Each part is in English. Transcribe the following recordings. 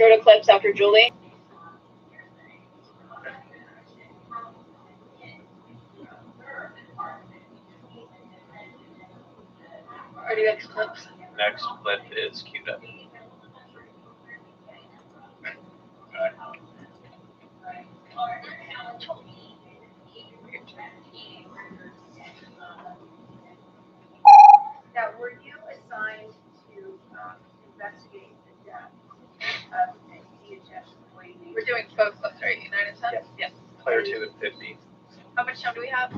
Go to clips after Julie. Already next clips. Next clip is queued up. Now, were you assigned to investigate the death of the DHS employee? We're doing both clips, right? 9 and 10? Yes. Player 2 and 50. How much time do we have?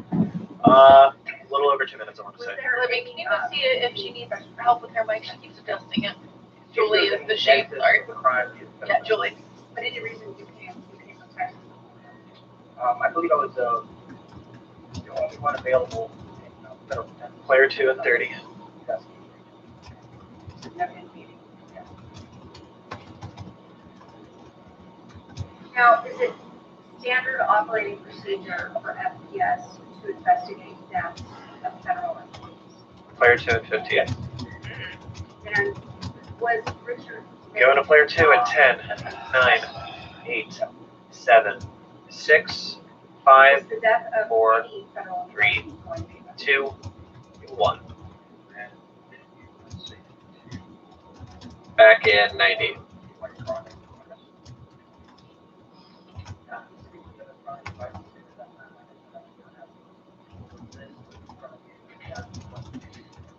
A little over 2 minutes, I want to say. Libby, can you go see if she needs help with her mic? She keeps adjusting it. Julie is the shape art. Yeah, Julie. What is the reason you came from Texas? I believe I was the only one available. Player 2 and 30. Now, is it standard operating procedure for FPS to investigate deaths of federal employees? Player 2 and 50. And was Richard Going to player 2 at 10, 9, 8, 7, 6, 5, 4, 3, 2, 1. Back in 90.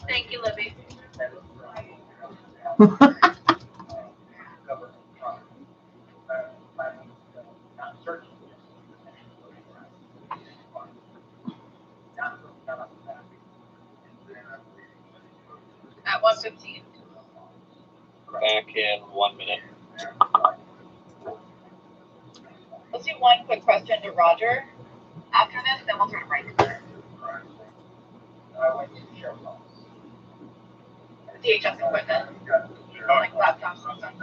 Thank you, Libby. At 1:15. Back in 1 minute. Let's do one quick question to Roger. After this, then we'll turn it right. DHS equipment. Like laptops and stuff.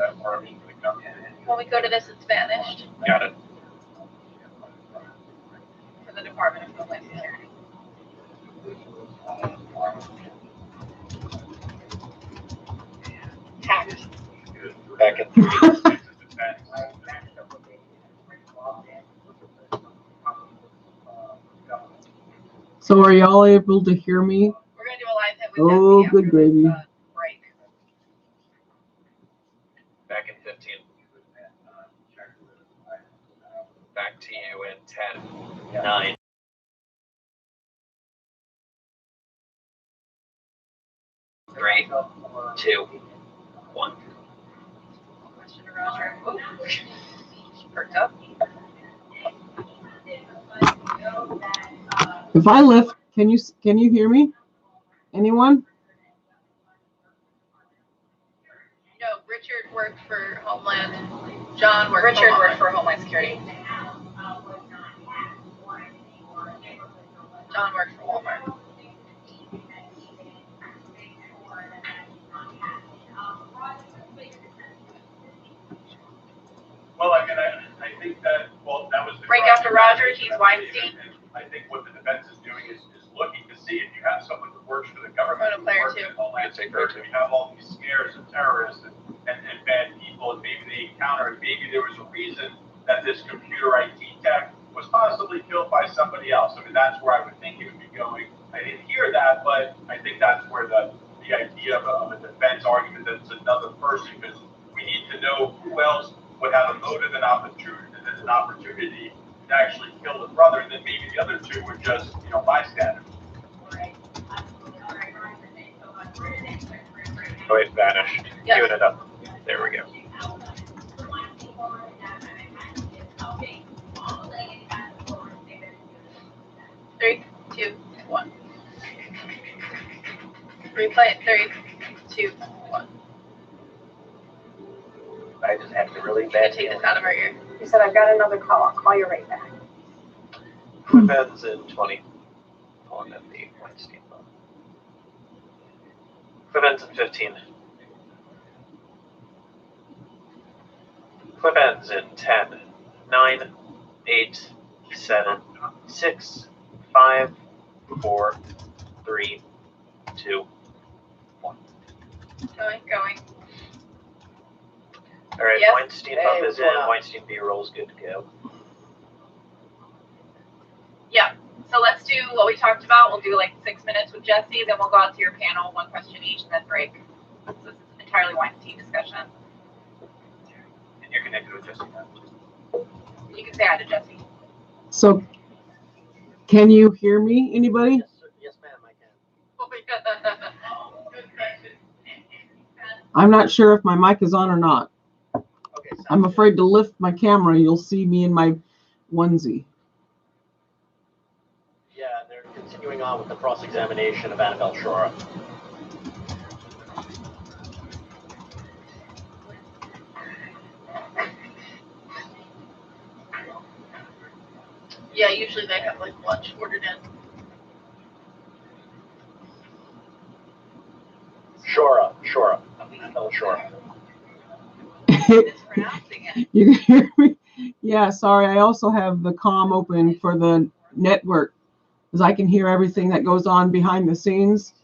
When we go to this, it's vanished. Got it. For the Department of Homeland Security. Hacked. Back in 3. So are y'all able to hear me? We're going to do a live hit with Oh, Jesse good gravy. break. Back in 15. Back to you in 10, 9. Three, 2, 1. Question to Roger. Ooh. She perked up. If I lift, can you hear me? Anyone? No, Richard worked for Homeland. John worked for Homeland Security. John worked for Walmart. Well, I mean, I think that, well, that was the Break after Roger, he's Weinstein. I think what the defense is doing is looking to see if you have someone who works for the government. Go to player 2. You have all these scares of terrorists and bad people, and maybe they encounter, and maybe there was a reason that this computer IT tech was possibly killed by somebody else. I mean, that's where I would think it would be going. I didn't hear that, but I think that's where the idea of a defense argument that it's another person, because we need to know who else would have a motive and an opportunity to actually kill the brother, and then maybe the other two were just, bystanders. Oh, it vanished. Yes. Queuing it up. There we go. Three, 2, 1. Replay it. 3, 2, 1. I just have to really Can bad take this out of our ear? He said, I've got another call. I'll call you right back. Clip ends in 20. Pulling in the Weinstein phone. Clip ends in 15. Clip ends in 10, 9, 8, 7, 6, 5, 4, 3, 2, 1. Going. All right, Yep. Weinstein Pump is in. Weinstein B-roll's good to go. Yeah. So let's do what we talked about. We'll do like 6 minutes with Jesse, then we'll go out to your panel, 1 question each, and then break. So this is entirely Weinstein discussion. And you're connected with Jesse now. You can say hi to Jesse. So, can you hear me, anybody? Yes, ma'am, I can. Good question. I'm not sure if my mic is on or not. Okay, I'm afraid to lift my camera. You'll see me in my onesie. Yeah, they're continuing on with the cross-examination of Annabelle Shora. Yeah, usually they have like lunch ordered in. Shora. Annabelle Shora. Mispronouncing it. You can hear me? Yeah, sorry. I also have the comm open for the network because I can hear everything that goes on behind the scenes.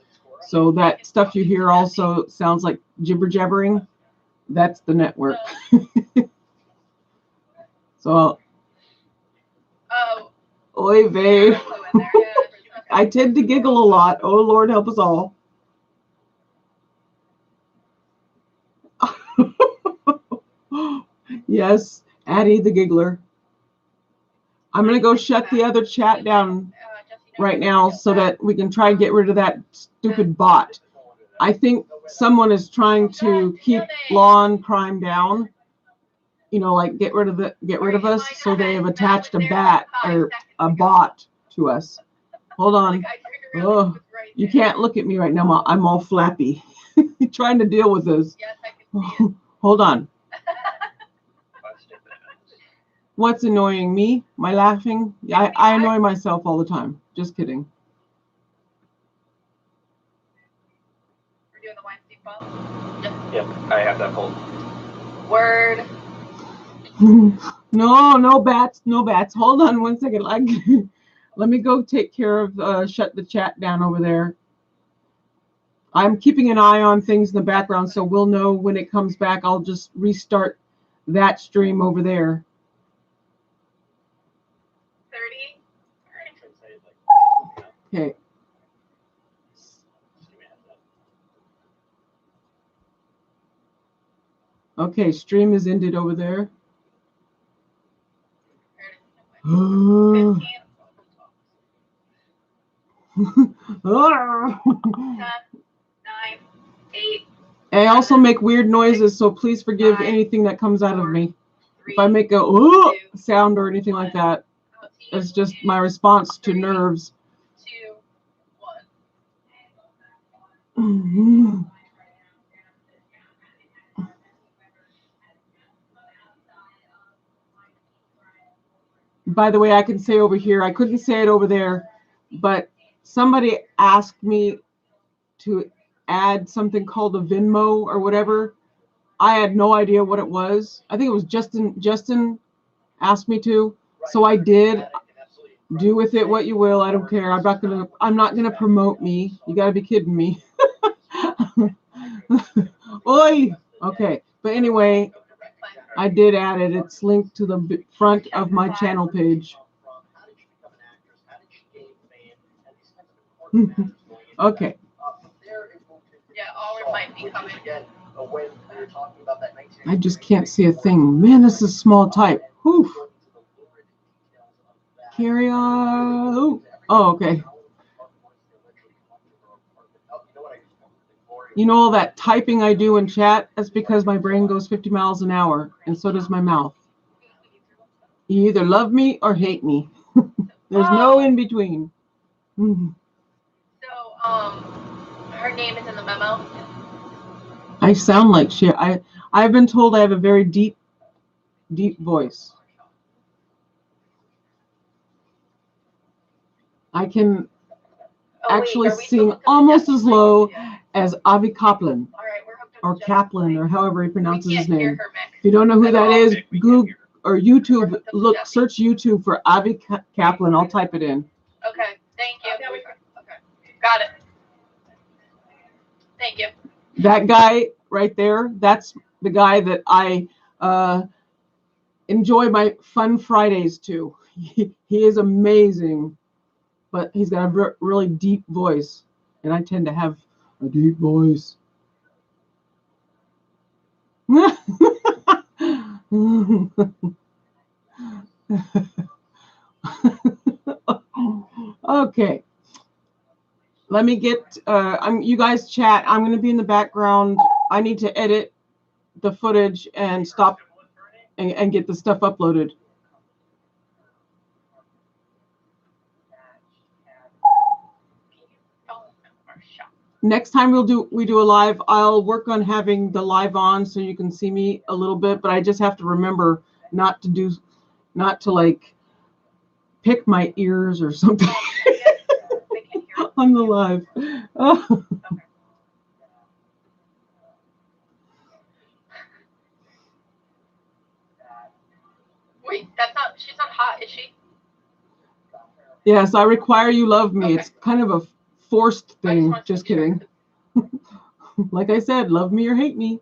So that stuff you hear also sounds like jibber jabbering. That's the network. So, Oh. oy vey. Flew in there, yeah. I tend to giggle a lot. Oh, Lord, help us all. Yes, Addie the giggler. I'm going to go shut the other chat down right now so that we can try and get rid of that stupid bot. I think someone is trying to keep law and crime down. You know, like get rid of us. So they have attached a bot to us. Hold on. Oh, you can't look at me right now. I'm all flappy. Trying to deal with this. Yes, I can see it. Hold on. What's annoying me? My laughing? Yeah, I annoy myself all the time. Just kidding. We're doing the Weinstein bump. Yep, I have that pulled. Word. No bats. Hold on 1 second. Let me go take care of, shut the chat down over there. I'm keeping an eye on things in the background, so we'll know when it comes back. I'll just restart that stream over there. 30. Okay. Okay, stream is ended over there. 15. 10, 9, 8. I also make weird noises, so please forgive anything that comes out of me. If I make a ooh sound or anything like that, it's just my response to nerves. 2, 1. By the way, I can say over here, I couldn't say it over there, but somebody asked me to add something called a Venmo or whatever. I had no idea what it was. I think it was Justin asked me to, so I did. Do with it what you will. I don't care. I'm not gonna promote me. You gotta be kidding me. Oi. Okay. But anyway, I did add it. It's linked to the front of my channel page. Okay. Yeah, all might be coming. I just can't see a thing. Man, this is small type. Whew. Carry on. Ooh. Oh, okay. You know all that typing I do in chat? That's because my brain goes 50 miles an hour, and so does my mouth. You either love me or hate me. There's no in between. So, her name is in the memo. I sound like shit. I've been told I have a very deep voice. I can actually sing almost as low as Avi Kaplan, or Kaplan, or however he pronounces his name. If you don't know who that is, Google or YouTube, search YouTube for Avi Kaplan. I'll type it in. Okay, thank you. Okay, got it. Thank you. That guy right there, that's the guy that I Enjoy my fun Fridays too. He is amazing, but he's got a really deep voice, and I tend to have a deep voice. Okay. Let me get, you guys chat. I'm going to be in the background. I need to edit the footage and stop and get the stuff uploaded. Next time we do a live, I'll work on having the live on so you can see me a little bit, but I just have to remember not to like pick my ears or something on the live. Oh. Wait, she's not hot, is she? Yes, I require you love me. Okay. It's kind of a forced thing. Just kidding. Like I said, love me or hate me.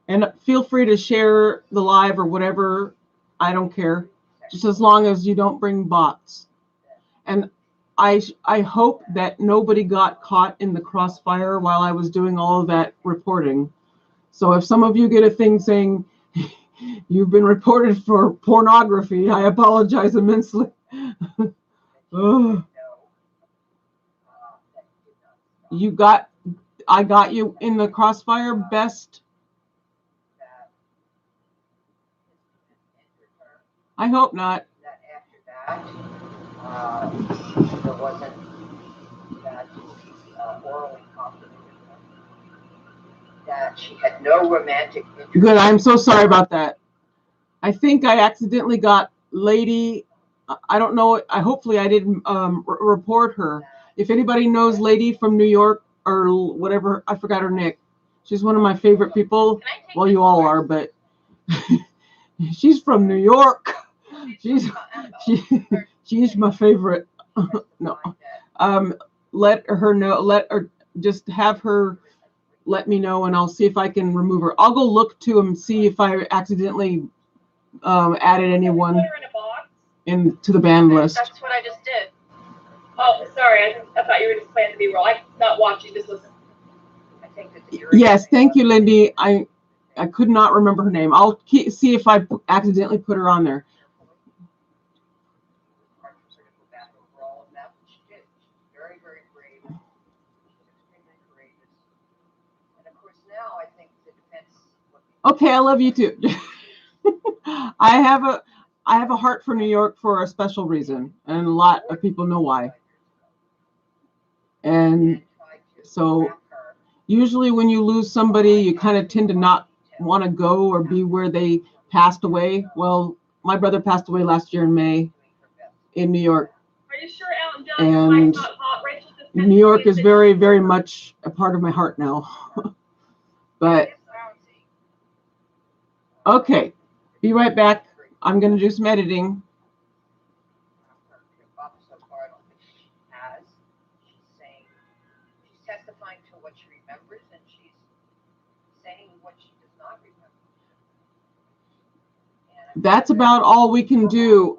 And feel free to share the live or whatever. I don't care. Just as long as you don't bring bots. And I hope that nobody got caught in the crossfire while I was doing all of that reporting. So if some of you get a thing saying you've been reported for pornography, I apologize immensely. Oh. I got you in the crossfire, best. I hope not. There wasn't that orally complimented that she had no romantic interest. Good. I'm so sorry about that. I think I accidentally got Lady. I don't know. Hopefully I didn't report her. If anybody knows Lady from New York or whatever, I forgot her nick. She's one of my favorite people. Well, you all are, but she's from New York. She's my favorite. No. Let her know. Just have her let me know, and I'll see if I can remove her. I'll go look to and see if I accidentally added anyone into the banned list. That's what I just did. Oh, sorry. I thought you were just playing the B-roll. I'm not watching. Just listen. I think that yes, thank you, Lindy. I could not remember her name. I'll see if I accidentally put her on there. Very, very brave. Extremely courageous. And of course, now I think the defense. Okay, I love you too. I have a heart for New York for a special reason, and a lot of people know why. And so usually when you lose somebody, you kind of tend to not want to go or be where they passed away. Well, my brother passed away last year in May in New York. Are you sure and New York is very, very much a part of my heart now. But okay, be right back. I'm going to do some editing. She's testifying to what she remembers, and she's saying what she does not remember. That's about all we can do.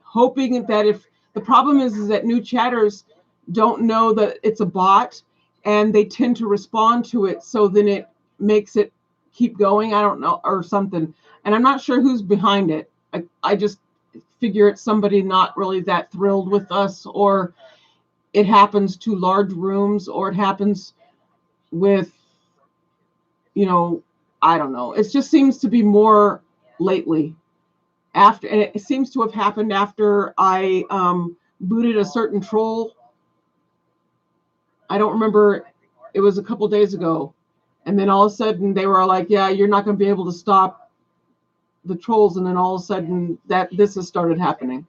Hoping that if the problem is that new chatters don't know that it's a bot, and they tend to respond to it, so then it makes it keep going. I don't know, or something. And I'm not sure who's behind it. I just figure it's somebody not really that thrilled with us, or it happens to large rooms, or it happens with, I don't know. It just seems to be more lately. And it seems to have happened after I booted a certain troll. I don't remember. It was a couple days ago. And then all of a sudden they were like, yeah, you're not going to be able to stop the trolls. And then all of a sudden this has started happening.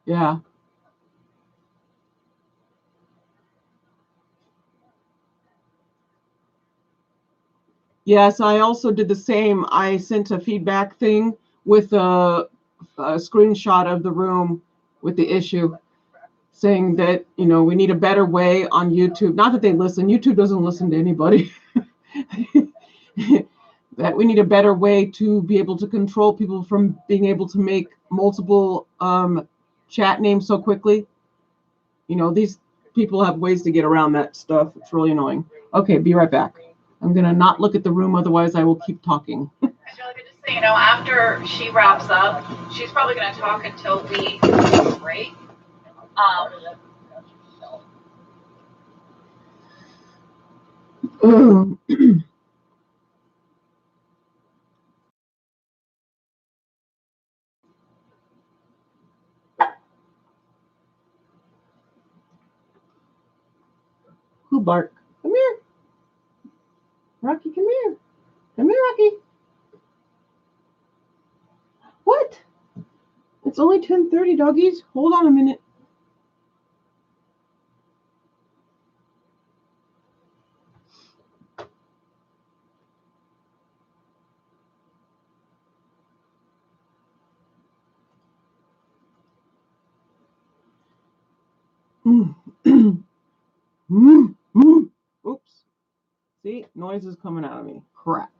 Yeah. Yes, I also did the same. I sent a feedback thing with a screenshot of the room with the issue, saying that, you know, we need a better way on YouTube. Not that they listen. YouTube doesn't listen to anybody. That we need a better way to be able to control people from being able to make multiple chat names so quickly. You know, these people have ways to get around that stuff. It's really annoying. Okay, be right back. I'm going to not look at the room, otherwise I will keep talking. Angelica, just so you know, after she wraps up, she's probably going to talk until we break. Who bark? Come here. Rocky, come here. Come here, Rocky. What? It's only 10:30, doggies. Hold on a minute. Oops. See, noise is coming out of me. Crap.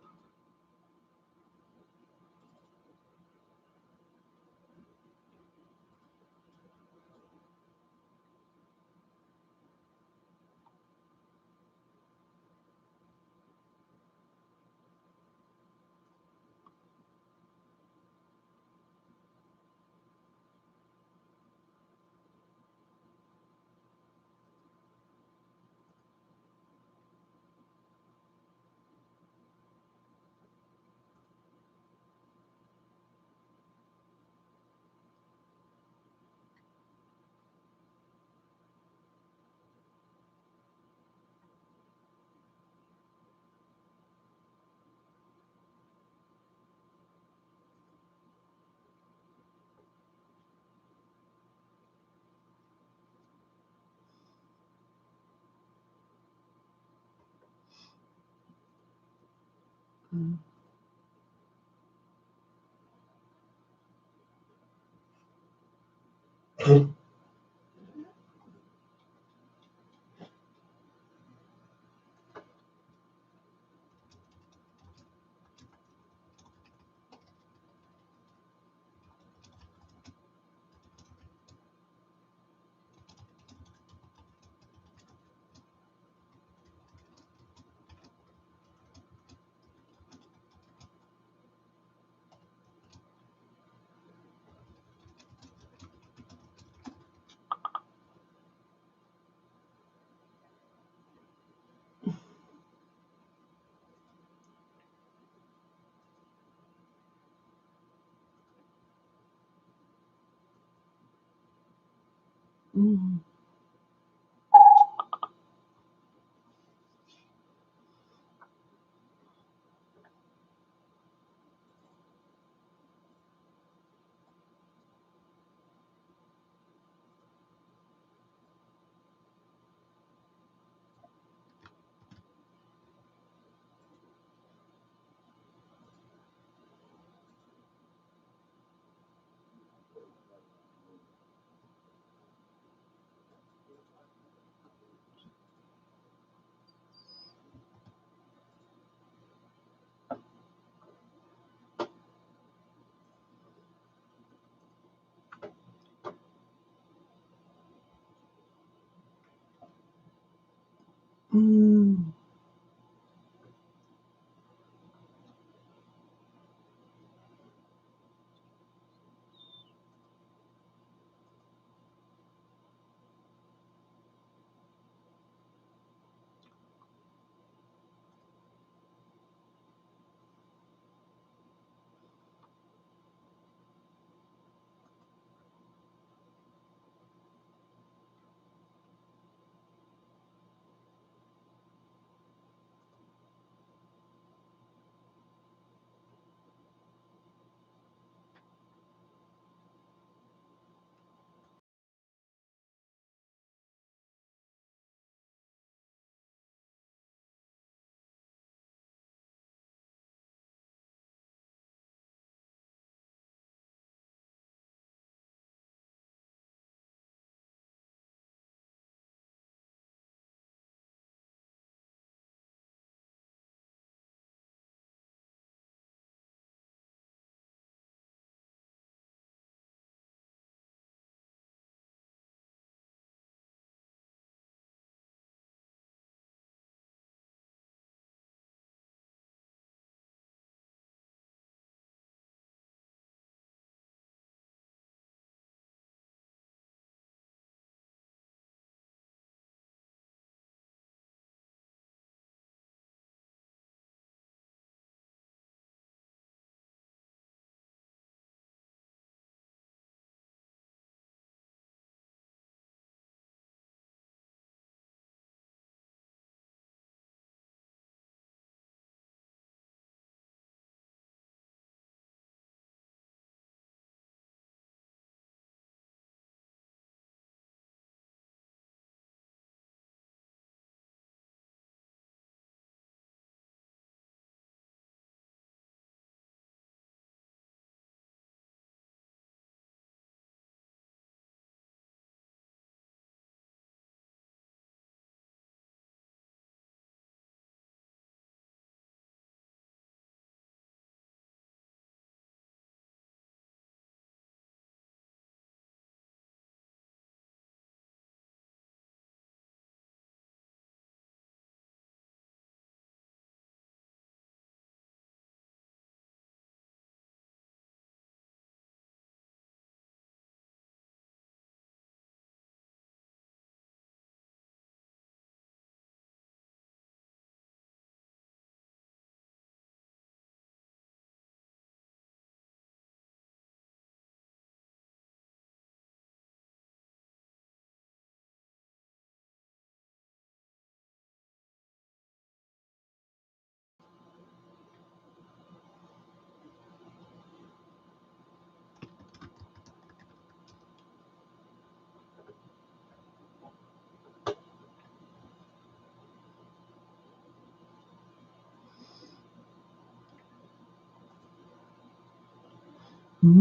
Oops.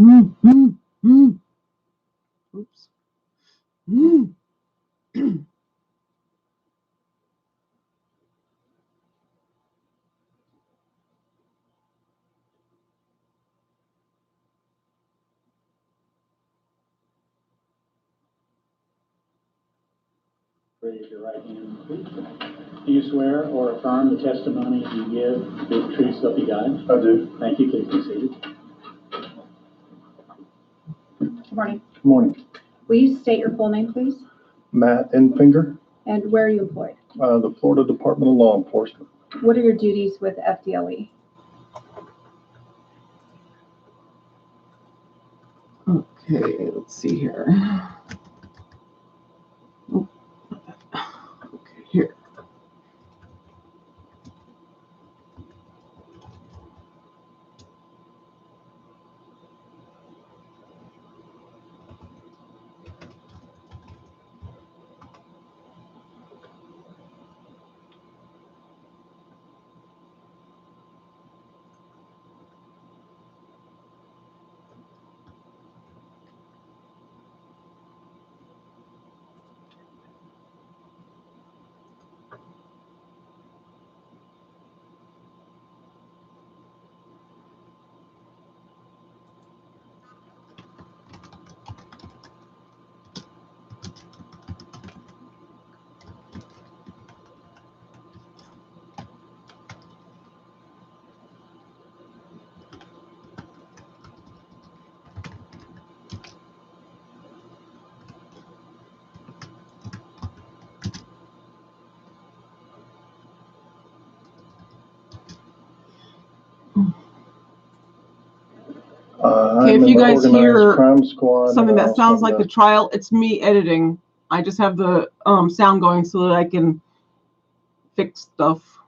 Raise your right hand, please. Do you swear or affirm the testimony you give is the truth, so help you God? I do. Thank you. Please be seated. Good morning. Good morning. Will you state your full name, please? Matt Enfinger, And where are you employed? the Florida Department of Law Enforcement. What are your duties with FDLE? Okay, let's see here. Oh, okay, here. Okay, if you guys hear something that sounds like the trial, it's me editing. I just have the sound going so that I can fix stuff.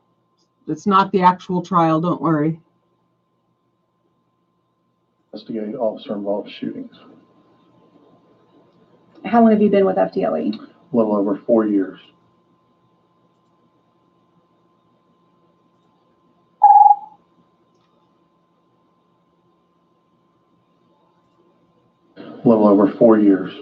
It's not the actual trial, don't worry. Investigate officer-involved shootings. How long have you been with FDLE? A little over 4 years. A little over 4 years.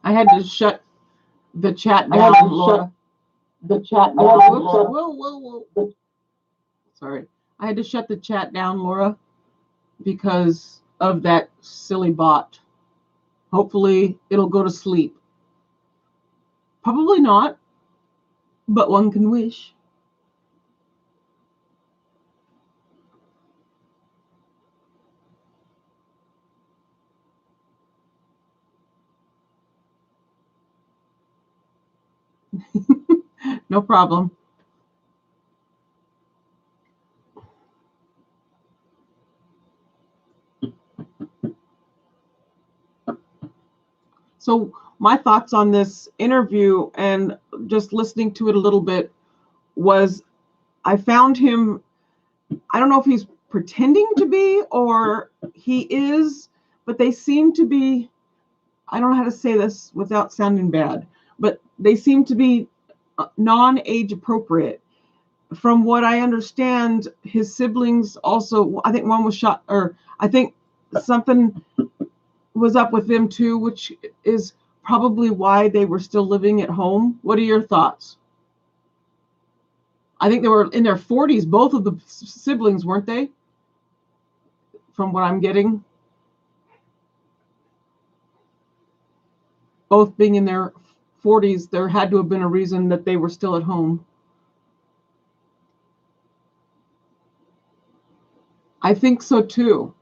I had to shut the chat down, Laura. Whoa. Sorry. I had to shut the chat down, Laura, because of that silly bot. Hopefully it'll go to sleep. Probably not, but one can wish. No problem. So my thoughts on this interview and just listening to it a little bit was I found him, I don't know if he's pretending to be or he is, but they seem to be, I don't know how to say this without sounding bad, but they seem to be non-age appropriate. From what I understand, his siblings also, I think one was shot, or I think something was up with them too, which is probably why they were still living at home. What are your thoughts? I think they were in their 40s, both of the siblings, weren't they? From what I'm getting. Both being in their 40s, there had to have been a reason that they were still at home. I think so too.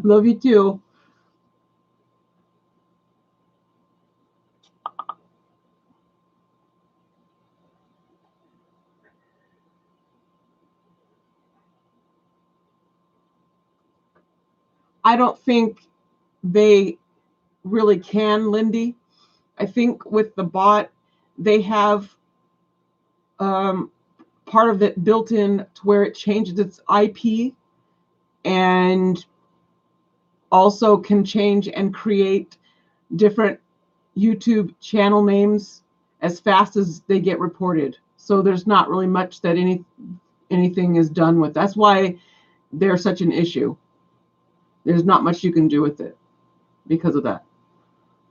Love you too. I don't think they really can, Lindy. I think with the bot, they have part of it built in to where it changes its IP and also can change and create different YouTube channel names as fast as they get reported. So there's not really much that anything is done with. That's why they're such an issue. There's not much you can do with it because of that.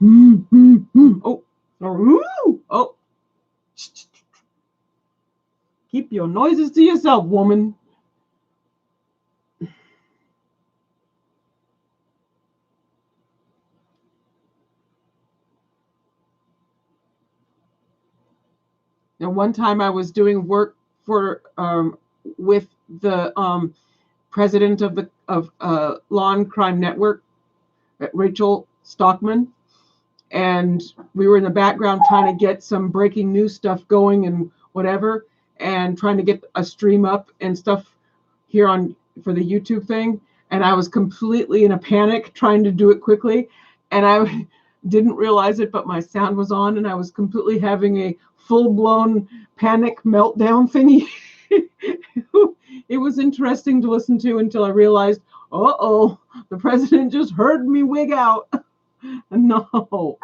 Oh, oh. Keep your noises to yourself, woman. Now, one time I was doing work for with the president of the Law and Crime Network, Rachel Stockman, and we were in the background trying to get some breaking news stuff going and whatever, and trying to get a stream up and stuff here on for the YouTube thing. And I was completely in a panic trying to do it quickly, and I didn't realize it, but my sound was on, and I was completely having a full-blown panic meltdown thingy. It was interesting to listen to until I realized, uh-oh, the president just heard me wig out. No.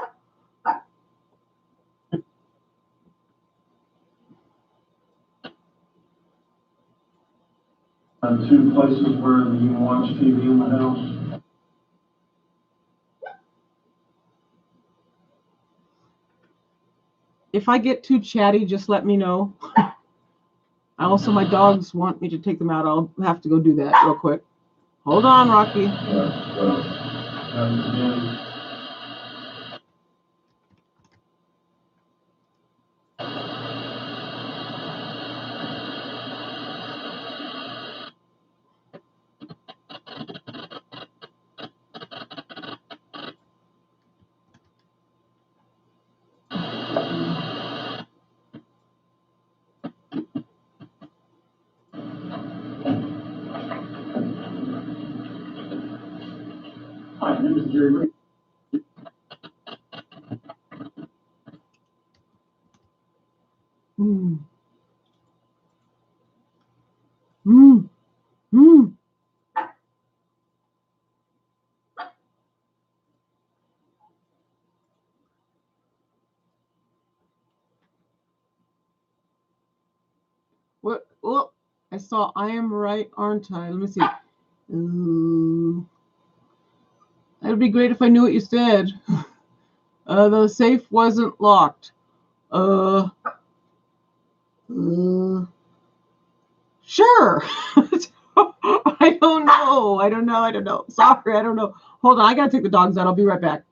Two places where you can watch TV in the house. If I get too chatty, just let me know. Also, my dogs want me to take them out. I'll have to go do that real quick. Hold on, Rocky. Hi, my name is Jerry Ray. Mm. Mm. Mm. What? Oh, I saw I am right, aren't I? Let me see. That would be great if I knew what you said. The safe wasn't locked. Uh, sure. I don't know. I don't know. Sorry, I don't know. Hold on, I gotta take the dogs out. I'll be right back.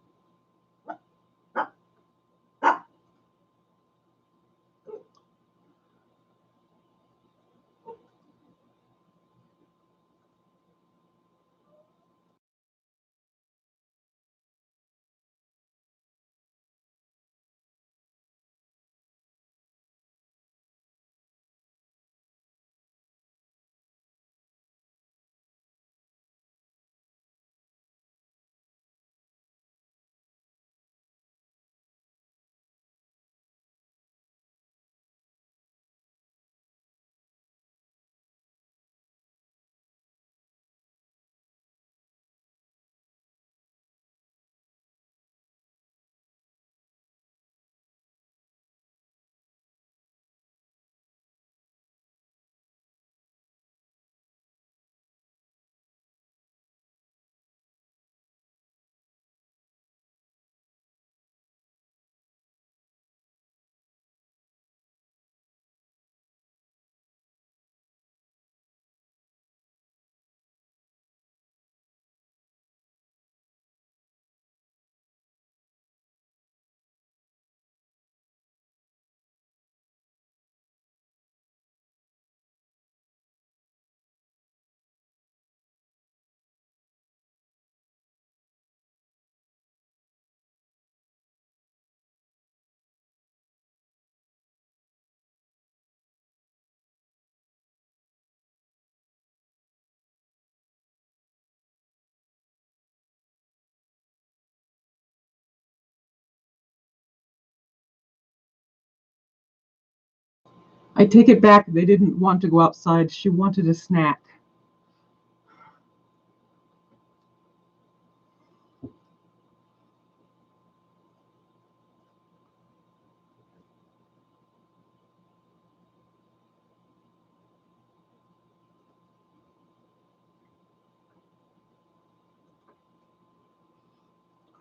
I take it back. They didn't want to go outside. She wanted a snack.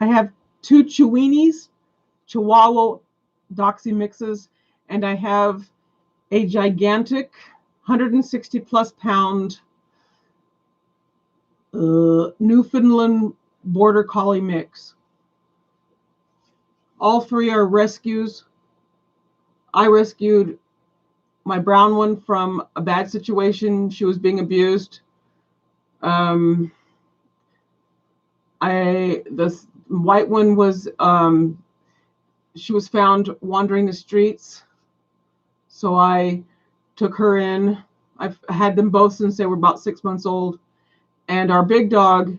I have 2 Chihuahuas, Chihuahua Doxy mixes, and I have a gigantic 160 plus pound Newfoundland Border Collie mix. All 3 are rescues. I rescued my brown one from a bad situation. She was being abused. The white one was, she was found wandering the streets. So I took her in. I've had them both since they were about 6 months old. And our big dog,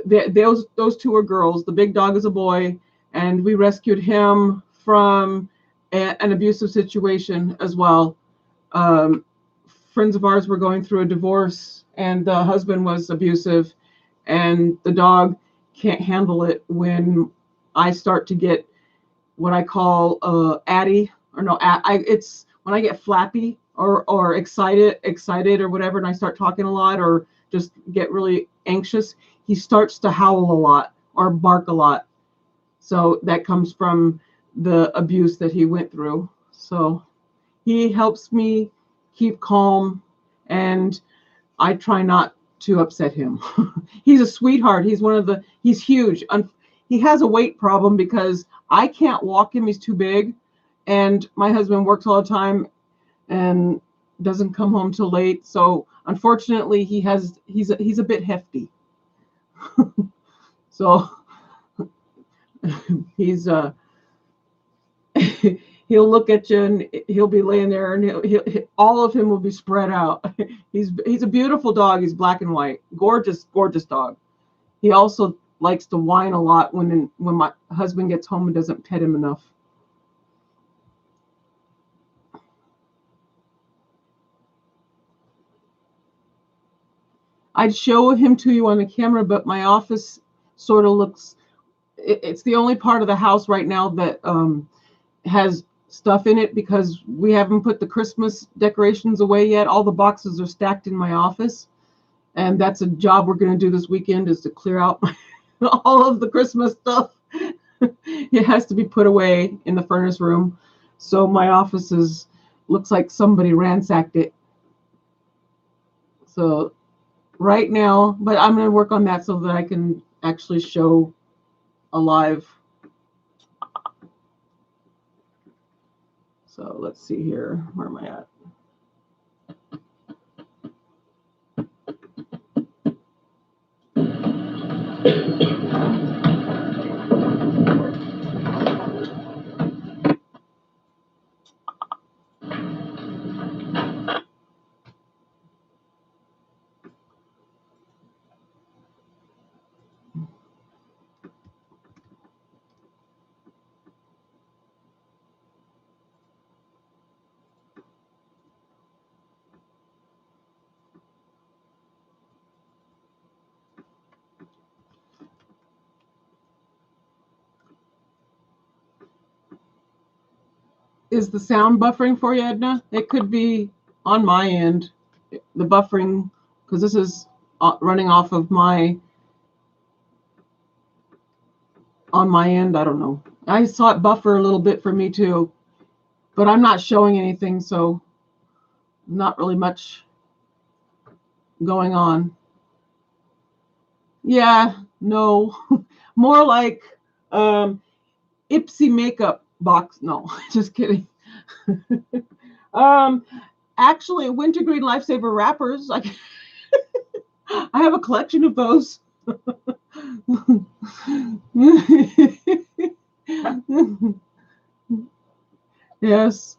those 2 are girls. The big dog is a boy, and we rescued him from an abusive situation as well. Friends of ours were going through a divorce, and the husband was abusive, and the dog can't handle it when I start to get what I call addy, or no, it's when I get flappy or excited or whatever, and I start talking a lot or just get really anxious. He starts to howl a lot or bark a lot. So that comes from the abuse that he went through. So he helps me keep calm, and I try not to upset him. He's a sweetheart. He's huge. He has a weight problem because I can't walk him. He's too big. And my husband works all the time and doesn't come home till late. So unfortunately, he's a bit hefty. So he's he'll look at you and he'll be laying there, and he'll all of him will be spread out. He's a beautiful dog. He's black and white, gorgeous dog. He also likes to whine a lot when my husband gets home and doesn't pet him enough. I'd show him to you on the camera, but my office sort of looks, it's the only part of the house right now that has stuff in it because we haven't put the Christmas decorations away yet. All the boxes are stacked in my office, and that's a job we're going to do this weekend, is to clear out all of the Christmas stuff. It has to be put away in the furnace room. So my office looks like somebody ransacked it. So right now, but I'm going to work on that so that I can actually show alive. So let's see here. Where am I at? Is the sound buffering for you, Edna? It could be on my end, the buffering, because this is running off of on my end. I don't know. I saw it buffer a little bit for me too, but I'm not showing anything, so not really much going on. Yeah, no, more like Ipsy makeup box. No, just kidding. Actually, wintergreen lifesaver wrappers. I have a collection of those. Yes.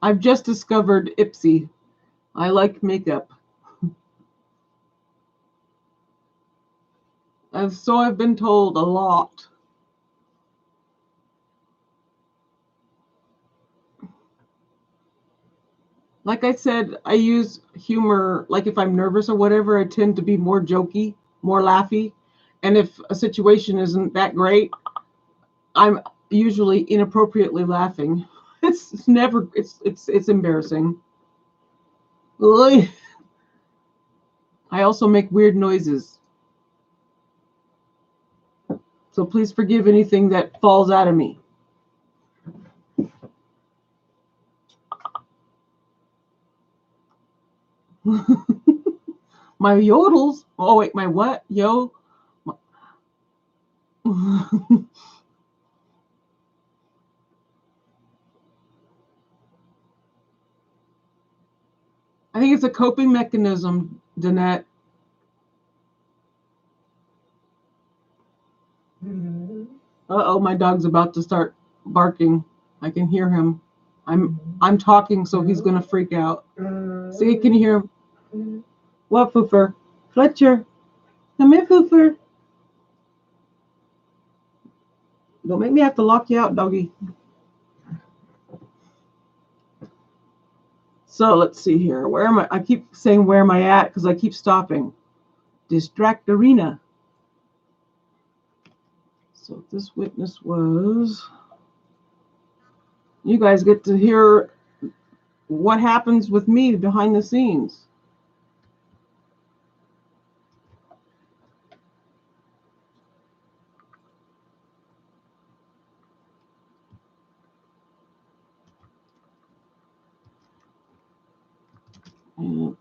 I've just discovered Ipsy. I like makeup. And so I've been told a lot. Like I said, I use humor. Like if I'm nervous or whatever, I tend to be more jokey, more laughy. And if a situation isn't that great, I'm usually inappropriately laughing. It's never. It's embarrassing. Ugh. I also make weird noises. So please forgive anything that falls out of me. My yodels. Oh wait, my what? Yo. I think it's a coping mechanism, Danette. Uh-oh, my dog's about to start barking. I can hear him. I'm talking, so he's gonna freak out. See, can you hear him? What, Foofer? Fletcher, come here, Foofer. Don't make me have to lock you out, doggy. So let's see here. Where am I? I keep saying where am I at because I keep stopping. Distract arena. So this witness was. You guys get to hear what happens with me behind the scenes. And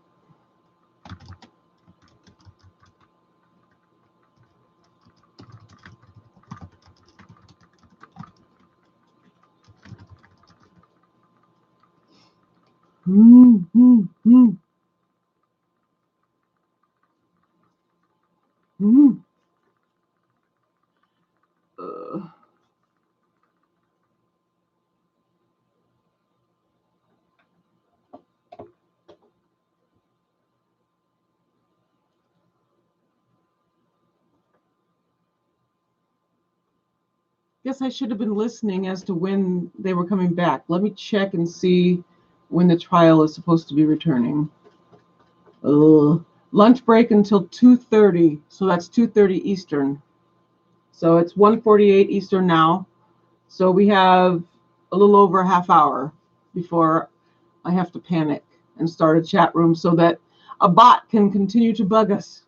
Guess I should have been listening as to when they were coming back. Let me check and see when the trial is supposed to be returning. Lunch break until 2:30, so that's 2:30 Eastern. So it's 1:48 Eastern now. So we have a little over a half hour before I have to panic and start a chat room so that a bot can continue to bug us.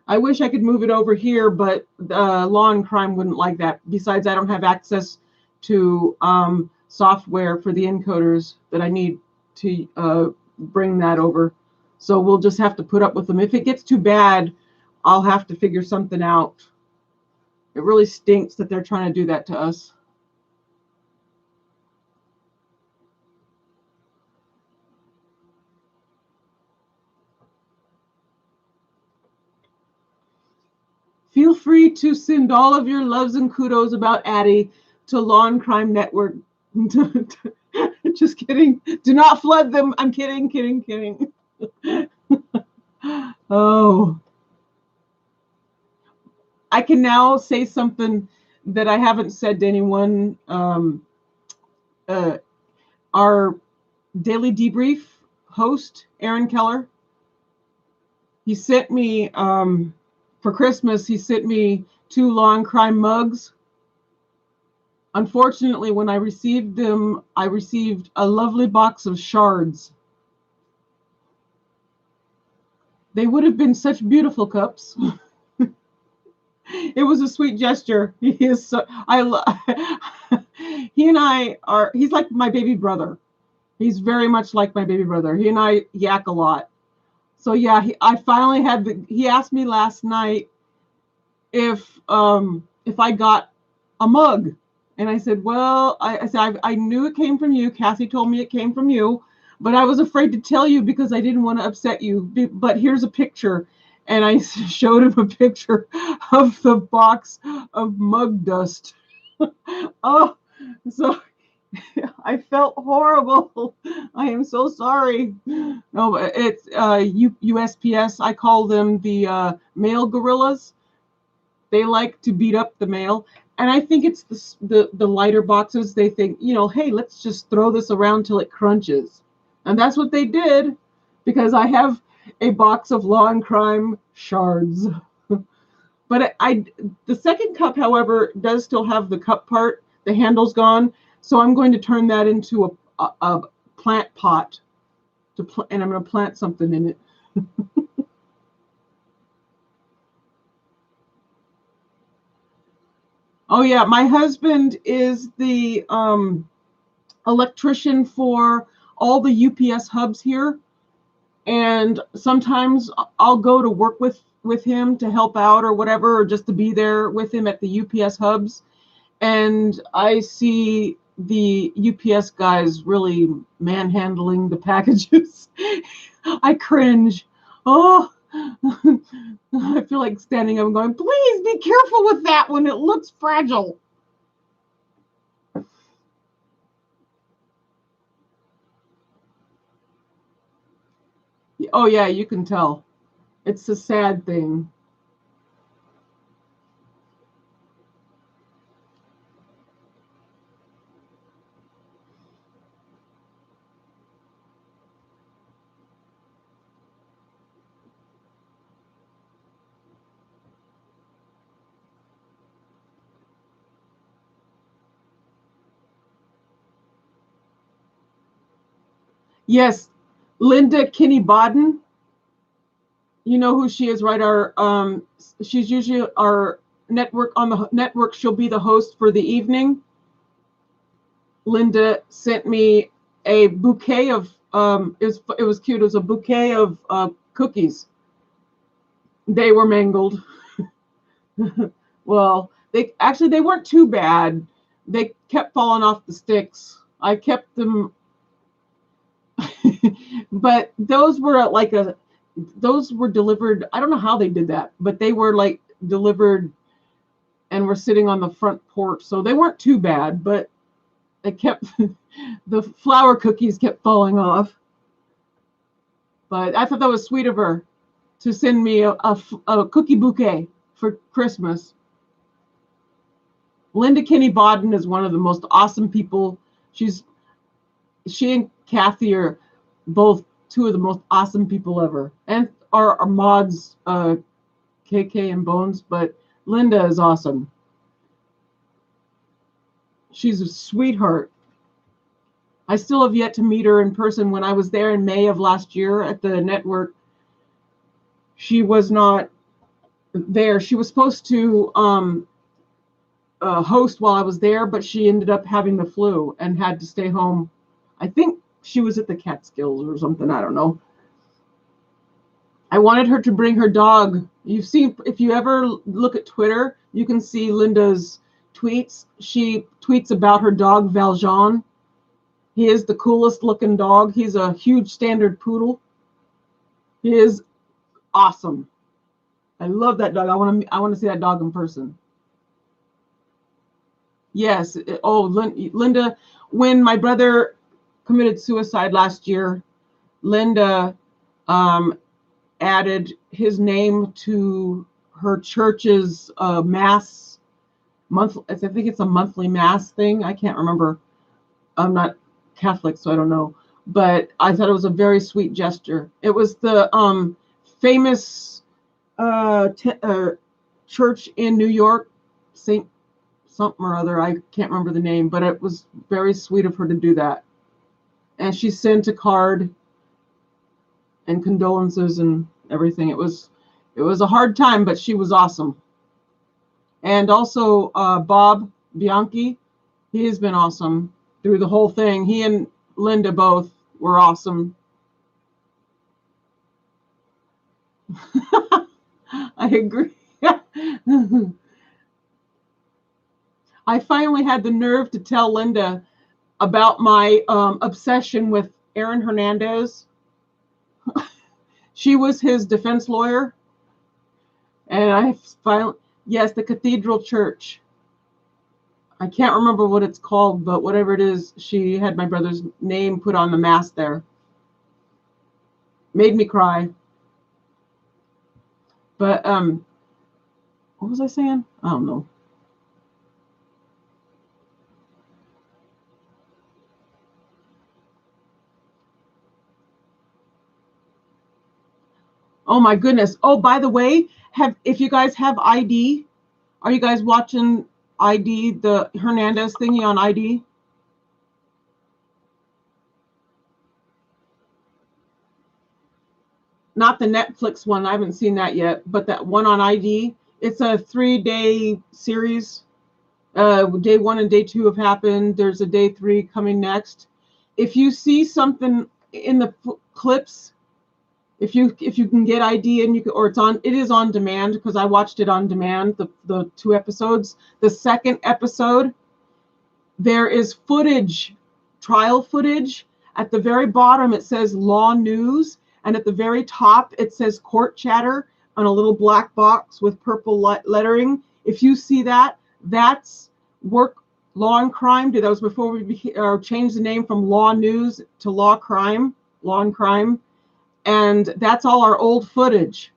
I wish I could move it over here, but Law and Crime wouldn't like that. Besides, I don't have access to software for the encoders that I need to bring that over. So we'll just have to put up with them. If it gets too bad, I'll have to figure something out. It really stinks that they're trying to do that to us. Feel free to send all of your loves and kudos about Addie to Law and Crime Network. Just kidding. Do not flood them. I'm kidding. Oh. I can now say something that I haven't said to anyone. Our daily debrief host, Aaron Keller, he sent me, for Christmas, he sent me 2 Law and Crime mugs. Unfortunately, when I received them, I received a lovely box of shards. They would have been such beautiful cups. It was a sweet gesture. He is so, he and I are, he's like my baby brother. He's very much like my baby brother. He and I yak a lot. So yeah, I finally had he asked me last night if I got a mug. And I said, well, I said, I knew it came from you. Kathy told me it came from you, but I was afraid to tell you because I didn't want to upset you. But here's a picture. And I showed him a picture of the box of mug dust. Oh, so I felt horrible. I am so sorry. No, it's USPS. I call them the mail gorillas. They like to beat up the mail. And I think it's the lighter boxes. They think, hey, let's just throw this around till it crunches. And that's what they did, because I have a box of Law and Crime shards. But the second cup, however, does still have the cup part. The handle's gone. So I'm going to turn that into a plant pot, and I'm going to plant something in it. Oh, yeah. My husband is the electrician for all the UPS hubs here. And sometimes I'll go to work with him to help out or whatever, or just to be there with him at the UPS hubs. And I see the UPS guys really manhandling the packages. I cringe. Oh, I feel like standing up and going, please be careful with that one. It looks fragile. Oh, yeah, you can tell. It's a sad thing. Yes, Linda Kinney Bodden. You know who she is, right? She's usually our network on the network. She'll be the host for the evening. Linda sent me a bouquet of it was cute. It was a bouquet of cookies. They were mangled. Well, they weren't too bad. They kept falling off the sticks. I kept them, but those were delivered. I don't know how they did that, but they were like delivered and were sitting on the front porch. So they weren't too bad, but the flour cookies kept falling off. But I thought that was sweet of her to send me a cookie bouquet for Christmas. Linda Kinney Bodden is one of the most awesome people. She and Kathy are both two of the most awesome people ever, and our mods, KK and Bones. But Linda is awesome. She's a sweetheart. I still have yet to meet her in person. When I was there in May of last year at the network, she was not there. She was supposed to host while I was there, but she ended up having the flu and had to stay home. I think she was at the Catskills or something. I don't know. I wanted her to bring her dog. You've seen, if you ever look at Twitter, you can see Linda's tweets. She tweets about her dog, Valjean. He is the coolest looking dog. He's a huge standard poodle. He is awesome. I love that dog. I want to see that dog in person. Yes. Linda, when my brother committed suicide last year, Linda added his name to her church's mass month. I think it's a monthly mass thing. I can't remember. I'm not Catholic, so I don't know. But I thought it was a very sweet gesture. It was the famous church in New York, St. something or other. I can't remember the name, but it was very sweet of her to do that. And she sent a card and condolences and everything. It was a hard time, but she was awesome. And also Bob Bianchi, he has been awesome through the whole thing. He and Linda both were awesome. I agree. I finally had the nerve to tell Linda about my obsession with Aaron Hernandez. She was his defense lawyer. And yes, the Cathedral Church. I can't remember what it's called, but whatever it is, she had my brother's name put on the mask there. Made me cry. But what was I saying? I don't know. Oh my goodness. Oh, by the way, if you guys have ID, are you guys watching ID, the Hernandez thingy on ID? Not the Netflix one, I haven't seen that yet, but that one on ID. It's a 3-day series. Day 1 and day 2 have happened. There's a day 3 coming next. If you see something in the clips, if you can get ID and it is on demand, because I watched it on demand, the 2 episodes. The second episode, there is footage, trial footage. At the very bottom, it says Law News, and at the very top, it says Court Chatter on a little black box with purple lettering. If you see that, that's Law and Crime. That was before we changed the name from Law News to Law and Crime. And that's all our old footage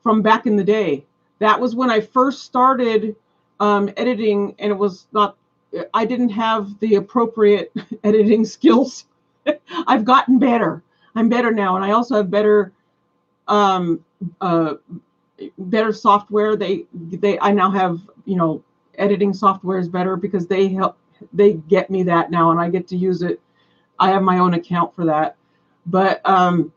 from back in the day. That was when I first started editing, and it was not, I didn't have the appropriate editing skills. I've gotten better. I'm better now, and I also have better better software. I now have, editing software is better because they get me that now, and I get to use it. I have my own account for that. But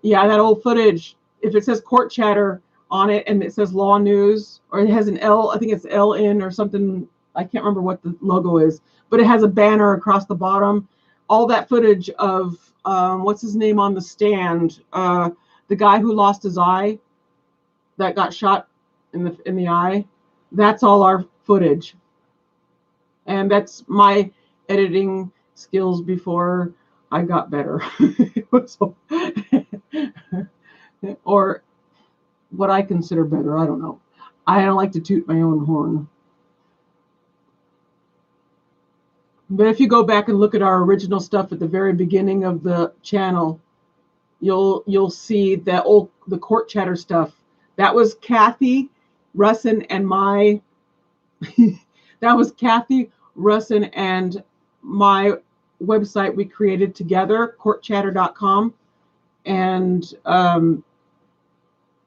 yeah, that old footage, if it says Court Chatter on it and it says Law News, or it has an L, I think it's LN or something, I can't remember what the logo is, but it has a banner across the bottom. All that footage of what's his name on the stand, the guy who lost his eye, that got shot in the eye, that's all our footage. And that's my editing skills before I got better. Or what I consider better, I don't know. I don't like to toot my own horn. But if you go back and look at our original stuff at the very beginning of the channel, you'll see the Court Chatter stuff. That was Kathy Russin and my that was Kathy Russin and my website we created together, courtchatter.com. And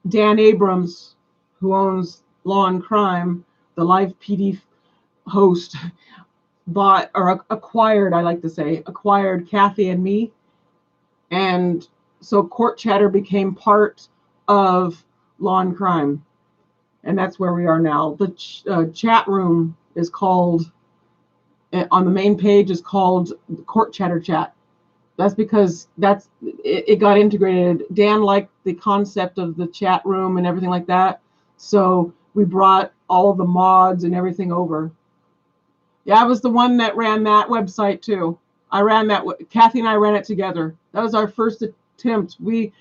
Dan Abrams, who owns Law and Crime, the live PD host, acquired Kathy and me. And so Court Chatter became part of Law and Crime. And that's where we are now. The chat room is called, on the main page, is called Court Chatter Chat. That's because it got integrated. Dan liked the concept of the chat room and everything like that. So we brought all the mods and everything over. Yeah, I was the one that ran that website too. I ran that. Kathy and I ran it together. That was our first attempt. We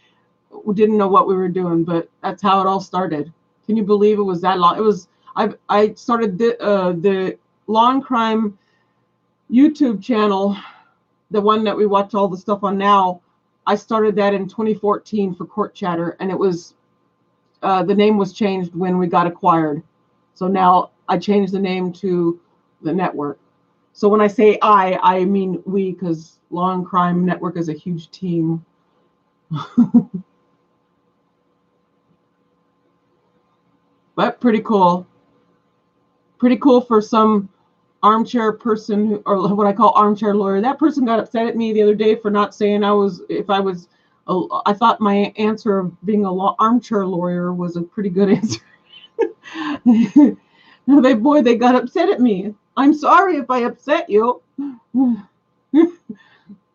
didn't know what we were doing, but that's how it all started. Can you believe it was that long? It was. I started the Law and Crime YouTube channel, the one that we watch all the stuff on now. I started that in 2014 for Court Chatter, and it was the name was changed when we got acquired. So now I changed the name to the network. So when I say I mean we, because Law and Crime Network is a huge team. But pretty cool. Pretty cool for some armchair person, or what I call armchair lawyer. That person got upset at me the other day for not saying I thought my answer of being an armchair lawyer was a pretty good answer. They got upset at me. I'm sorry if I upset you.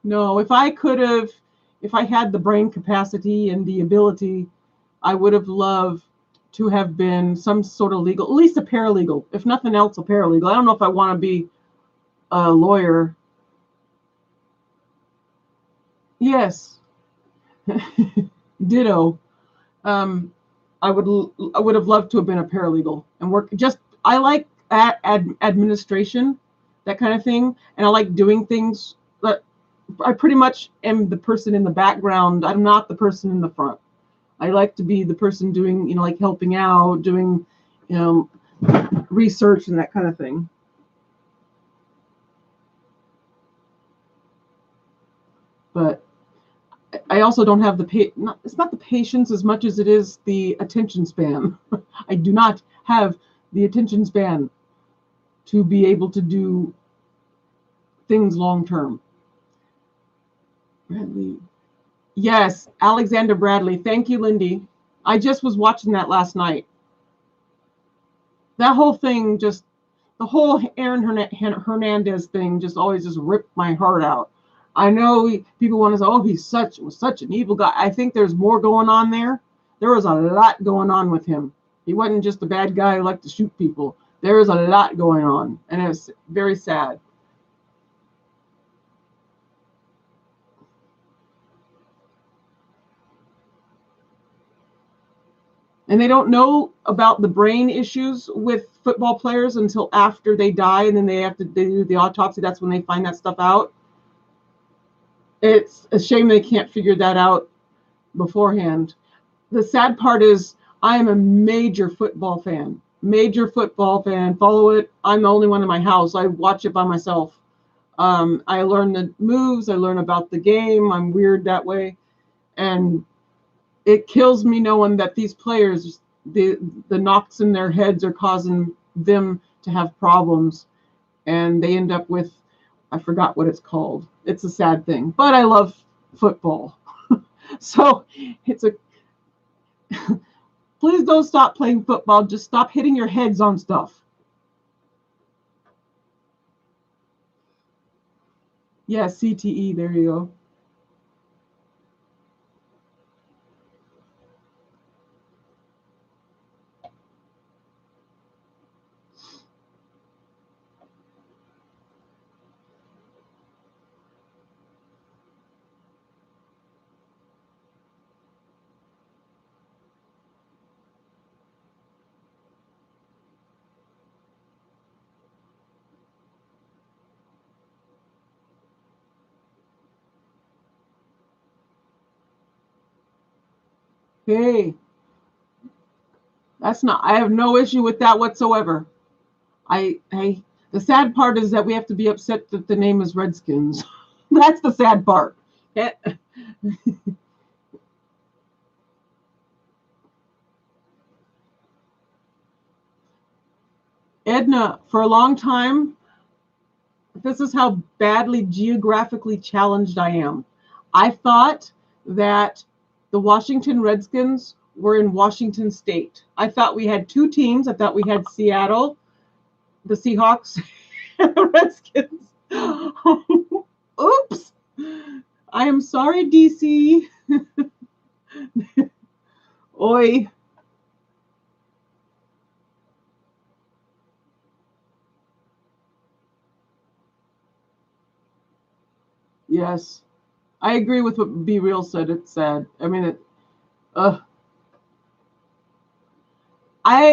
No, if I had the brain capacity and the ability, I would have loved to have been some sort of legal, at least a paralegal. If nothing else, a paralegal. I don't know if I want to be a lawyer. Yes. Ditto. I would have loved to have been a paralegal and work. I like administration, that kind of thing, and I like doing things. But I pretty much am the person in the background. I'm not the person in the front. I like to be the person doing, like helping out, doing, research and that kind of thing. But I also don't have it's not the patience as much as it is the attention span. I do not have the attention span to be able to do things long term. Bradley. Yes, Alexander Bradley. Thank you, Lindy. I just was watching that last night. That whole thing the whole Aaron Hernandez thing just always just ripped my heart out. I know people want to say, oh, he was such an evil guy. I think there's more going on there. There was a lot going on with him. He wasn't just a bad guy who liked to shoot people. There was a lot going on, and it was very sad. And they don't know about the brain issues with football players until after they die, and then they do the autopsy. That's when they find that stuff out. It's a shame they can't figure that out beforehand. The sad part is I am a major football fan. Follow it. I'm the only one in my house. I watch it by myself. I learn the moves. I learn about the game. I'm weird that way. And it kills me knowing that these players, the knocks in their heads are causing them to have problems. And they end up with, I forgot what it's called. It's a sad thing. But I love football. So it's a... Please don't stop playing football. Just stop hitting your heads on stuff. Yeah, CTE. There you go. Hey, that's not, I have no issue with that whatsoever. The sad part is that we have to be upset that the name is Redskins. That's the sad part. Edna, for a long time, this is how badly geographically challenged I am. I thought that the Washington Redskins were in Washington State. I thought we had two teams. I thought we had Seattle, the Seahawks, and the Redskins. Oops. I am sorry, DC. Oi. Yes. I agree with what Be Real said. It's sad. I mean,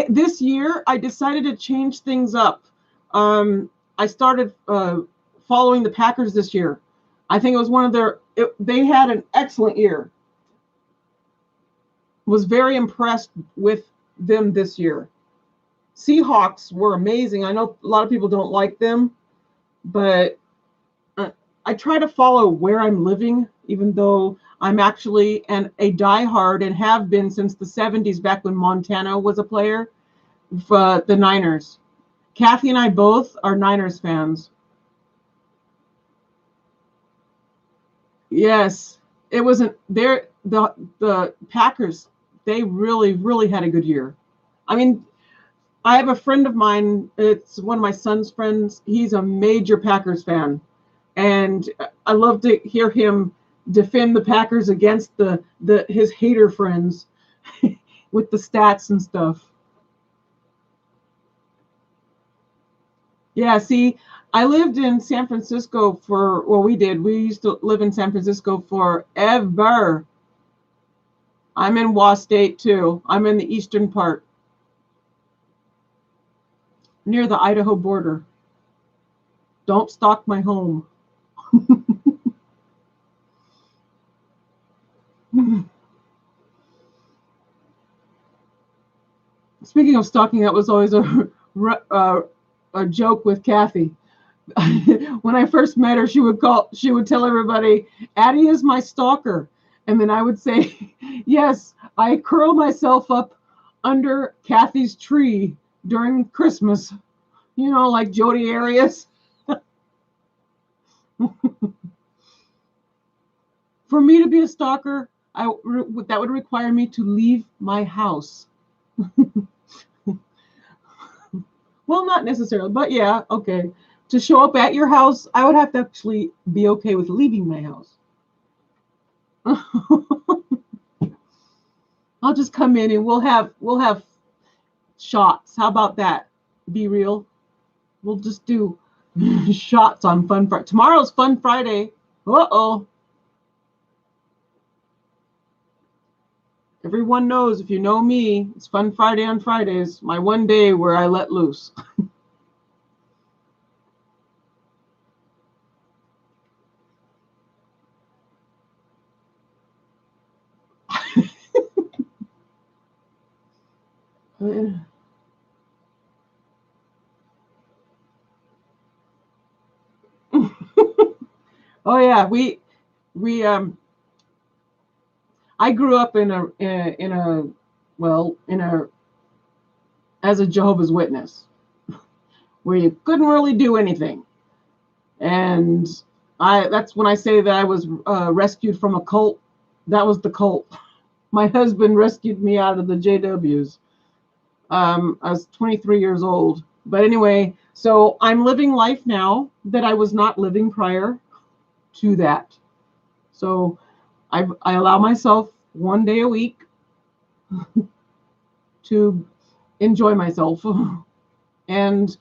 this year I decided to change things up. I started following the Packers this year. I think it was one of they had an excellent year. Was very impressed with them this year. Seahawks were amazing. I know a lot of people don't like them, but I try to follow where I'm living, even though I'm actually a diehard and have been since the 70s, back when Montana was a player for the Niners. Kathy and I both are Niners fans. Yes, it wasn't there. The Packers, they really, really had a good year. I mean, I have a friend of mine. It's one of my son's friends. He's a major Packers fan. And I love to hear him defend the Packers against his hater friends with the stats and stuff. Yeah, see, I lived in San Francisco we used to live in San Francisco forever. I'm in Wa State too. I'm in the eastern part, near the Idaho border. Don't stalk my home. Speaking of stalking, that was always a joke with Kathy. When I first met her, she would tell everybody, Addie is my stalker. And then I would say, yes, I curl myself up under Kathy's tree during Christmas. You know, like Jodi Arias. For me to be a stalker, that would require me to leave my house. Well, not necessarily, but yeah, okay. To show up at your house, I would have to actually be okay with leaving my house. I'll just come in and we'll have shots. How about that? Be real. We'll just do shots on Fun Friday. Tomorrow's Fun Friday. Uh-oh. Everyone knows, if you know me, it's Fun Friday on Fridays, my one day where I let loose. Oh yeah, we I grew up as a Jehovah's Witness, where you couldn't really do anything. And that's when I say that I was rescued from a cult. That was the cult. My husband rescued me out of the JWs. I was 23 years old. But anyway, so I'm living life now that I was not living prior to that. So I allow myself one day a week to enjoy myself. And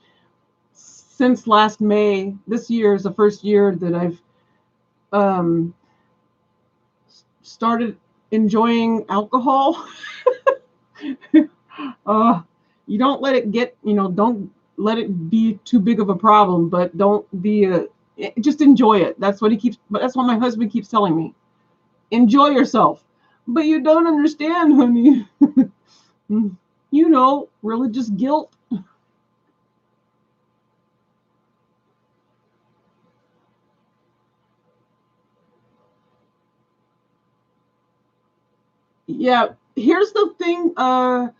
since last May, this year is the first year that I've started enjoying alcohol. You don't let it get, don't let it be too big of a problem, but don't be just enjoy it. That's what my husband keeps telling me. Enjoy yourself. But you don't understand, honey. Religious guilt. Yeah, here's the thing. I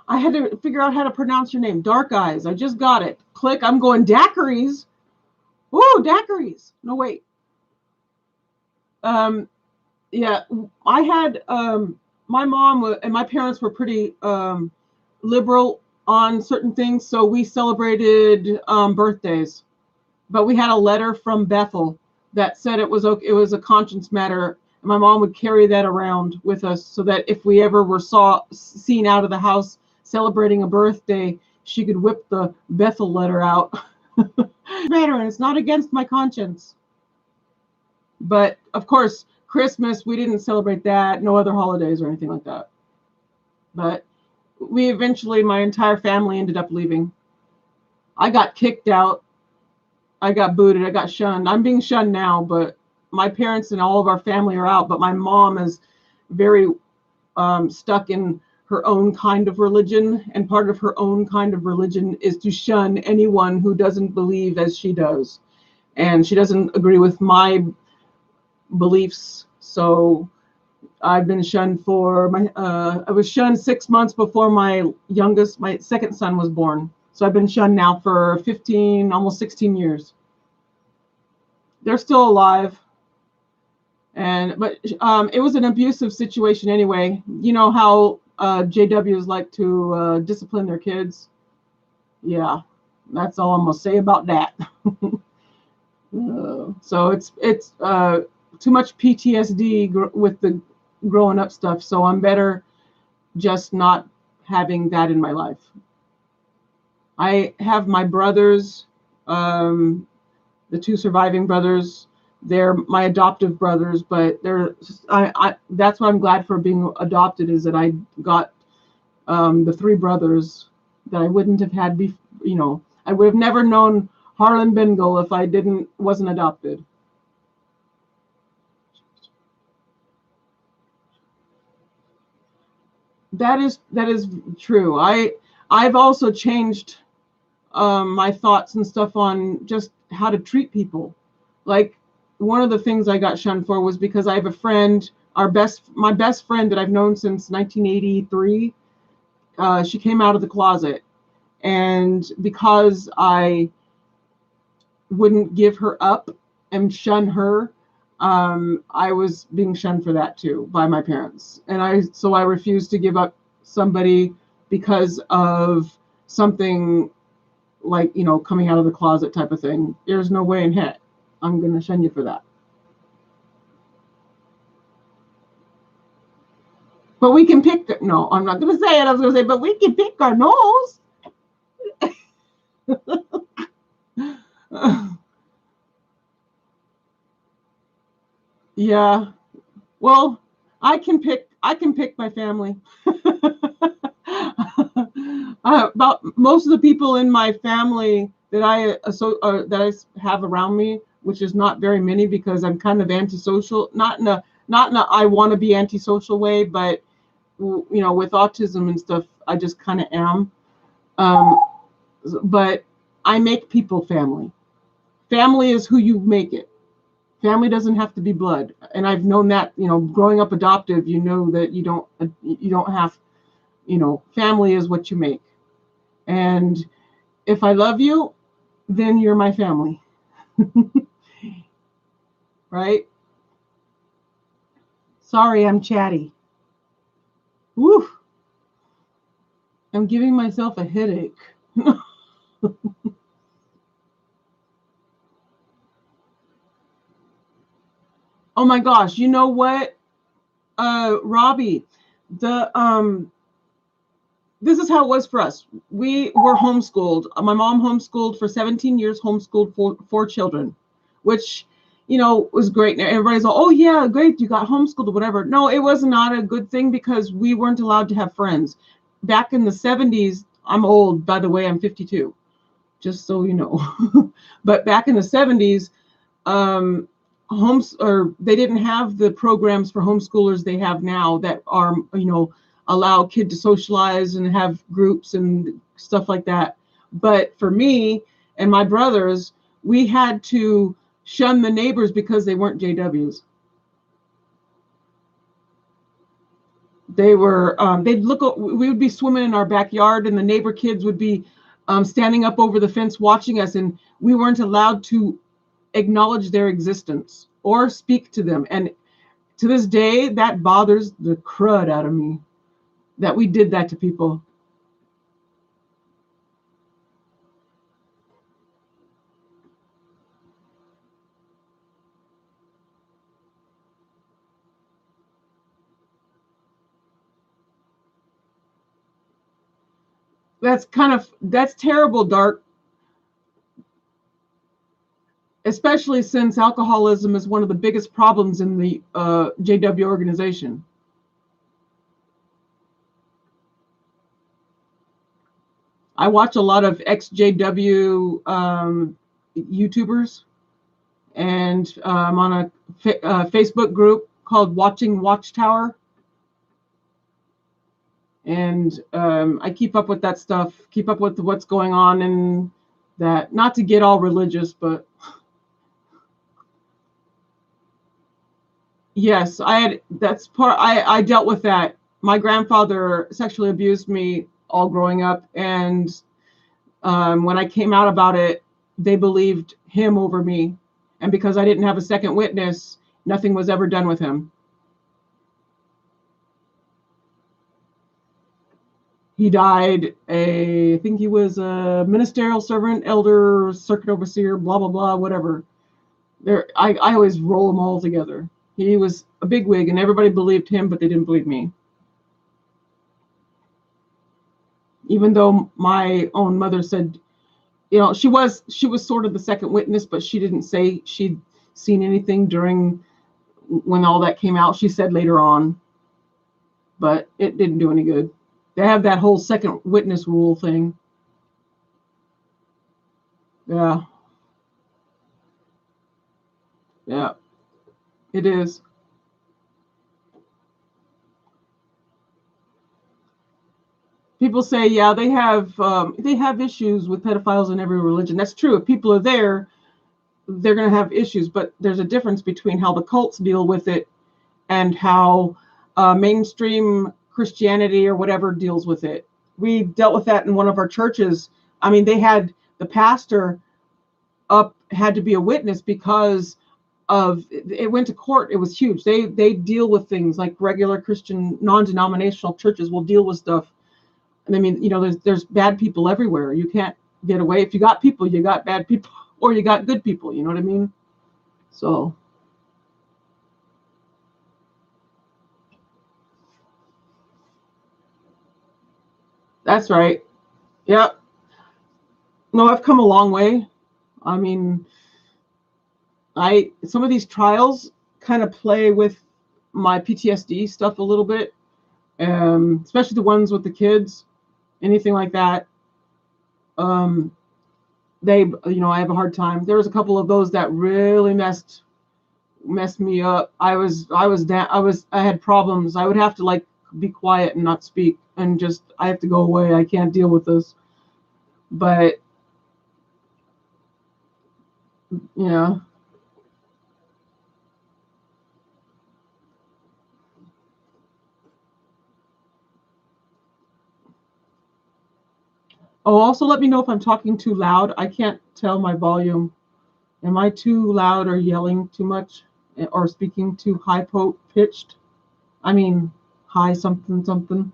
had to figure out how to pronounce your name. Dark Eyes. I just got it. Click. I'm going daiquiris. Oh, daiquiris. No, wait. Yeah, I had my mom and my parents were pretty liberal on certain things, so we celebrated birthdays. But we had a letter from Bethel that said it was okay, it was a conscience matter. And my mom would carry that around with us so that if we ever were seen out of the house celebrating a birthday, she could whip the Bethel letter out. Matter, and it's not against my conscience. But of course, Christmas, we didn't celebrate that, no other holidays or anything like that. But we eventually, my entire family ended up leaving. I got kicked out. I got booted. I got shunned. I'm being shunned now, but my parents and all of our family are out. But my mom is very stuck in her own kind of religion. And part of her own kind of religion is to shun anyone who doesn't believe as she does. And she doesn't agree with my beliefs. So I've been shunned I was shunned 6 months before my second son was born. So I've been shunned now for 15, almost 16 years. They're still alive. But it was an abusive situation anyway. You know how JWs like to discipline their kids? Yeah, that's all I'm gonna say about that. So it's too much PTSD with the growing up stuff. So I'm better just not having that in my life. I have my brothers, the two surviving brothers. They're my adoptive brothers, but that's why I'm glad for being adopted, is that I got the three brothers that I wouldn't have had I would have never known Harlan Bengal if I wasn't adopted. That is true. I've also changed my thoughts and stuff on just how to treat people. Like one of the things I got shunned for was because I have a friend, my best friend that I've known since 1983. She came out of the closet, and because I wouldn't give her up and shun her, I was being shunned for that too by my parents. And so I refused to give up somebody because of something like, coming out of the closet type of thing. There's no way in heck I'm going to shun you for that. But we can pick, no, I'm not going to say it. I was going to say, but we can pick our nose. Yeah. Well, I can pick my family. About most of the people in my family that I have around me, which is not very many because I'm kind of antisocial, not in a I want to be antisocial way, but with autism and stuff, I just kind of am. But I make people family. Family is who you make it. Family doesn't have to be blood, and I've known that. Growing up adoptive, that you don't have. Family is what you make. And if I love you, then you're my family. Right? Sorry, I'm chatty. Woo! I'm giving myself a headache. Oh my gosh, you know what? Robbie, this is how it was for us. We were homeschooled. My mom homeschooled for 17 years, homeschooled four children, which, was great. And everybody's like, oh yeah, great, you got homeschooled or whatever. No, it was not a good thing because we weren't allowed to have friends. Back in the 70s, I'm old, by the way, I'm 52, just so you know. But back in the 70s, they didn't have the programs for homeschoolers they have now that are, allow kid to socialize and have groups and stuff like that. But for me and my brothers, we had to shun the neighbors because they weren't JWs. They were, we would be swimming in our backyard and the neighbor kids would be standing up over the fence watching us, and we weren't allowed to acknowledge their existence or speak to them. And to this day, that bothers the crud out of me that we did that to people. That's terrible, Dark. Especially since alcoholism is one of the biggest problems in the JW organization. I watch a lot of ex-JW YouTubers, and I'm on a Facebook group called Watching Watchtower. And I keep up with that stuff, keep up with what's going on, and that, not to get all religious, but yes, I dealt with that. My grandfather sexually abused me all growing up, and when I came out about it, they believed him over me. And because I didn't have a second witness, nothing was ever done with him. He died, I think he was a ministerial servant, elder, circuit overseer, blah, blah, blah, whatever. I always roll them all together. He was a bigwig, and everybody believed him, but they didn't believe me. Even though my own mother said, she was sort of the second witness, but she didn't say she'd seen anything during when all that came out. She said later on, but it didn't do any good. They have that whole second witness rule thing. Yeah. Yeah, it is. People say, yeah, they have issues with pedophiles in every religion. That's true. If people are there, they're going to have issues, but there's a difference between how the cults deal with it and how mainstream Christianity or whatever deals with it. We dealt with that in one of our churches. I mean, they had the pastor had to be a witness because of it went to court. It was huge. They deal with things like regular Christian non-denominational churches will deal with stuff. And I mean, there's bad people everywhere. You can't get away. If you got people, you got bad people, or you got good people. You know what I mean? So. That's right. Yep. No, I've come a long way. I mean, some of these trials kind of play with my PTSD stuff a little bit, especially the ones with the kids, anything like that. I have a hard time. There was a couple of those that really messed me up. I had problems. I would have to be quiet and not speak and I have to go away. I can't deal with this. But yeah. Oh, also let me know if I'm talking too loud. I can't tell my volume. Am I too loud or yelling too much or speaking too high pitched? I mean, high something something.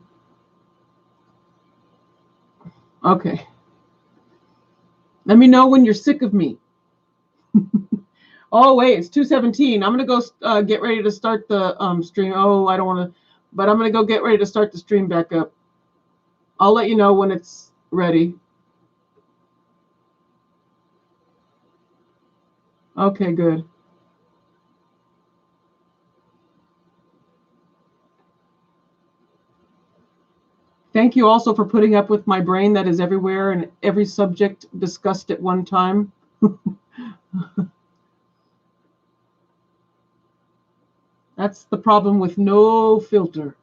Okay. Let me know when you're sick of me. Oh, wait, it's 2:17. I'm going to go get ready to start the stream. Oh, I don't want to, but I'm going to go get ready to start the stream back up. I'll let you know when it's ready. Okay, good. Thank you also for putting up with my brain that is everywhere and every subject discussed at one time. That's the problem with no filter.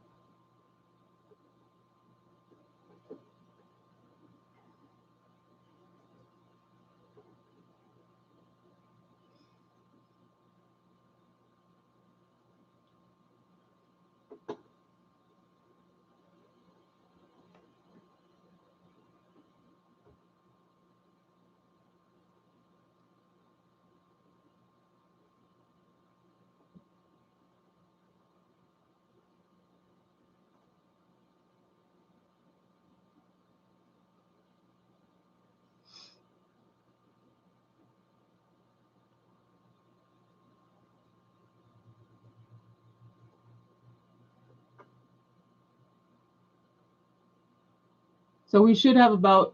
So we should have about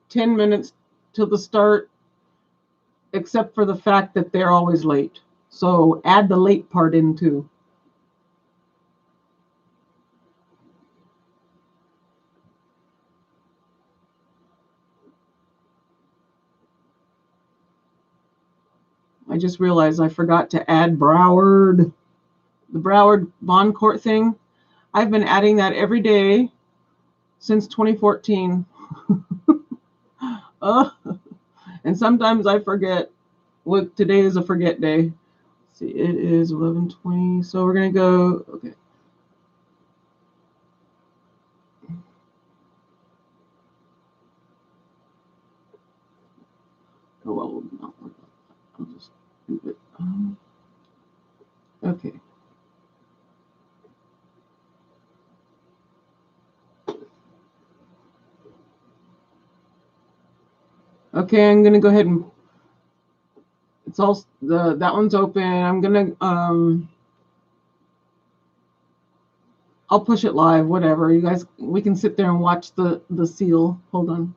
10 minutes till the start, except for the fact that they're always late. So add the late part in too. I just realized I forgot to add Broward. The Broward Bond Court thing. I've been adding that every day since 2014. And sometimes I forget. Look, today is a forget day. Let's see, it is 11:20. So we're going to go, okay. Oh, well, I'll just do it. Okay. Okay, I'm gonna go ahead and it's all that one's open. I'm gonna I'll push it live, whatever. You guys, we can sit there and watch the seal. Hold on.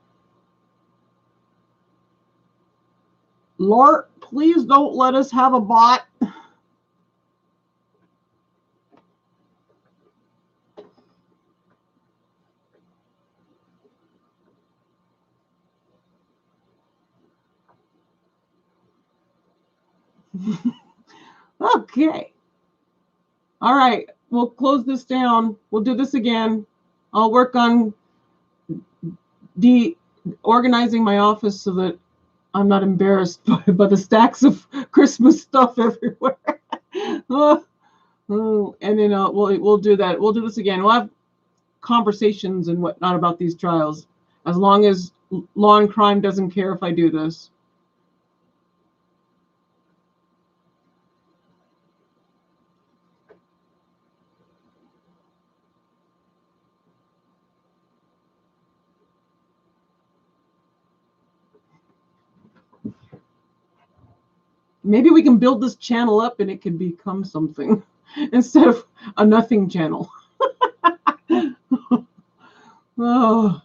Lord, please don't let us have a bot. Okay. All right. We'll close this down. We'll do this again. I'll work on organizing my office so that I'm not embarrassed by the stacks of Christmas stuff everywhere. And then we'll do that. We'll do this again. We'll have conversations and whatnot about these trials, as long as Law and Crime doesn't care if I do this. Maybe we can build this channel up and it can become something instead of a nothing channel. Oh,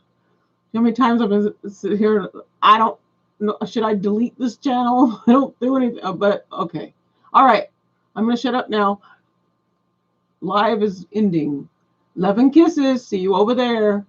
how many times I've been sitting here? I don't know. Should I delete this channel? I don't do anything, but okay. All right. I'm going to shut up now. Live is ending. Love and kisses. See you over there.